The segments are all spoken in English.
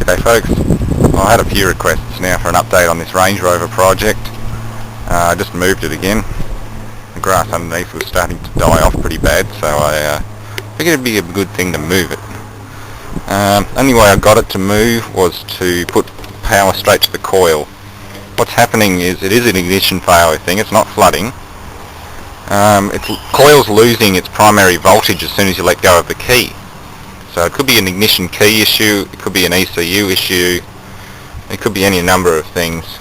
G'day folks. Well, I had a few requests now for an update on this Range Rover project. I just moved it again. The grass underneath was starting to die off pretty bad, so I figured it'd be a good thing to move it. Only way I got it to move was to put power straight to the coil. What's happening is it is an ignition failure thing, it's not flooding. Coil's losing its primary voltage as soon as you let go of the key. So it could be an ignition key issue, it could be an ECU issue, it could be any number of things.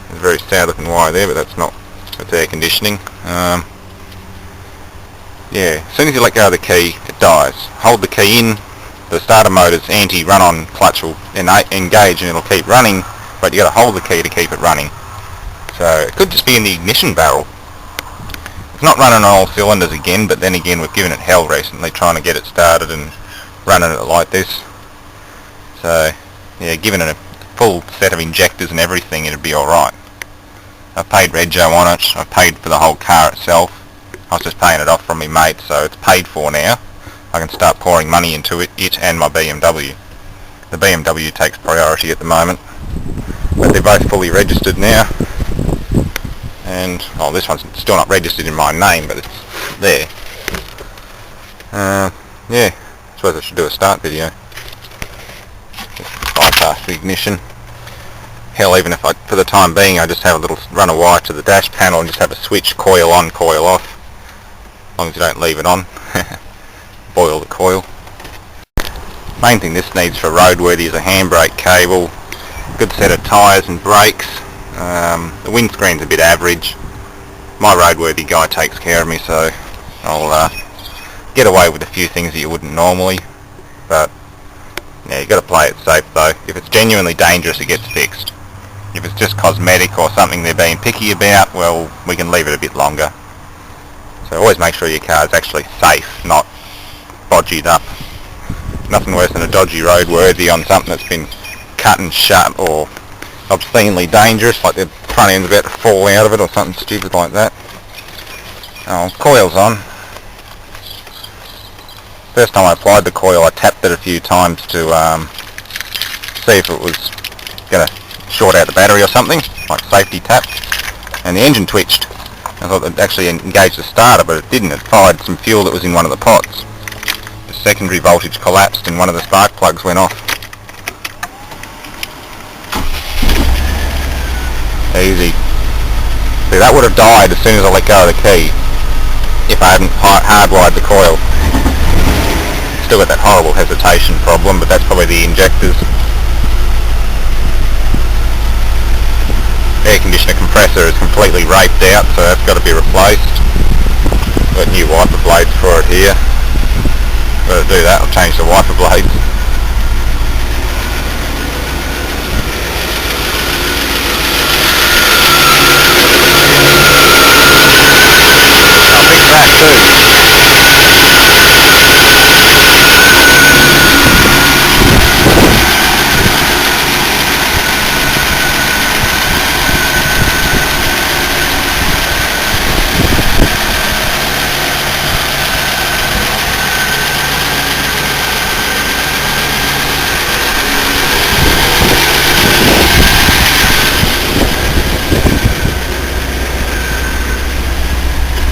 There's a very sad looking wire there, but that's air conditioning. Yeah, as soon as you let go of the key, it dies. Hold the key in, the starter motor's anti-run on clutch will engage and it'll keep running, but you got to hold the key to keep it running. So it could just be in the ignition barrel. It's not running on all cylinders again, but then again we've given it hell recently trying to get it started and running it like this. So yeah, given it a full set of injectors and everything, it'd be alright. I've paid rego on it, I've paid for the whole car itself. I was just paying it off from my mate, so it's paid for now. I can start pouring money into it and my BMW. The BMW takes priority at the moment, but they're both fully registered now. And, well, this one's still not registered in my name, but it's there. Yeah, I suppose I should do a start video. Just bypass the ignition. Hell, even if for the time being, I just have a little run a wire to the dash panel and just have a switch, coil on, coil off. As long as you don't leave it on. Boil the coil. Main thing this needs for roadworthy is a handbrake cable, good set of tyres and brakes. The windscreen's a bit average. My roadworthy guy takes care of me, so I'll get away with a few things that you wouldn't normally. But yeah, you got to play it safe though. If it's genuinely dangerous, it gets fixed. If it's just cosmetic or something they're being picky about, well, we can leave it a bit longer. So always make sure your car's actually safe, not bodged up. Nothing worse than a dodgy roadworthy on something that's been cut and shut or obscenely dangerous, like the front end's about to fall out of it or something stupid like that. Oh, coil's on. First time I applied the coil, I tapped it a few times to see if it was going to short out the battery or something, like safety tap, and the engine twitched. I thought it actually engaged the starter, but it didn't. It fired some fuel that was in one of the pots. The secondary voltage collapsed and one of the spark plugs went off. Easy. See, that would have died as soon as I let go of the key if I hadn't hardwired the coil. Still got that horrible hesitation problem, but that's probably the injectors. Air conditioner compressor is completely raped out, so that's got to be replaced. Got new wiper blades for it here. Got to do that, I'll change the wiper blades.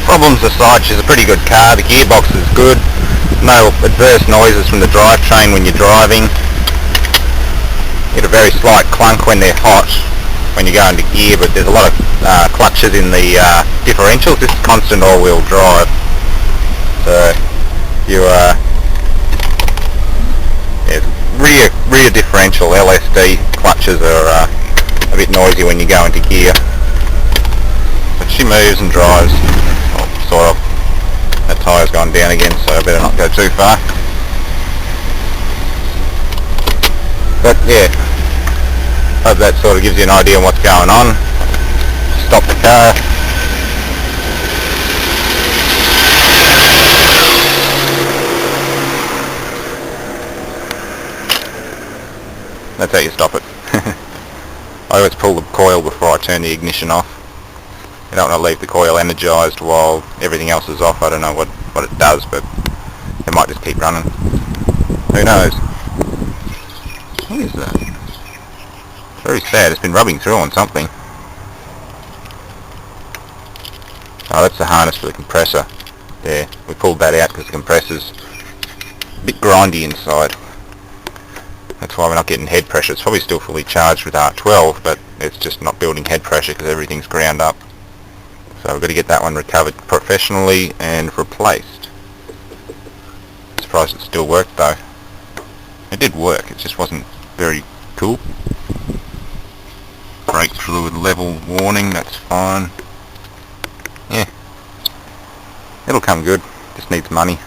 Problems aside, she's a pretty good car. The gearbox is good. No adverse noises from the drivetrain when you're driving. You get a very slight clunk when they're hot when you go into gear, but there's a lot of clutches in the differentials. This is constant all-wheel drive, so you rear differential LSD clutches are a bit noisy when you go into gear, but she moves and drives. Sort of. That tyre's gone down again, so I better not go too far. But yeah, hope that sort of gives you an idea of what's going on. Stop the car. That's how you stop it. I always pull the coil before I turn the ignition off. You don't want to leave the coil energised while everything else is off. I don't know what it does, but it might just keep running. Who knows? What is that? It's very sad. It's been rubbing through on something. Oh, that's the harness for the compressor. There, we pulled that out because the compressor's a bit grindy inside. That's why we're not getting head pressure. It's probably still fully charged with R12, but it's just not building head pressure because everything's ground up. So we've got to get that one recovered professionally and replaced. Surprised it still worked though. It did work, it just wasn't very cool. Brake fluid level warning, that's fine. Yeah. It'll come good, just needs money.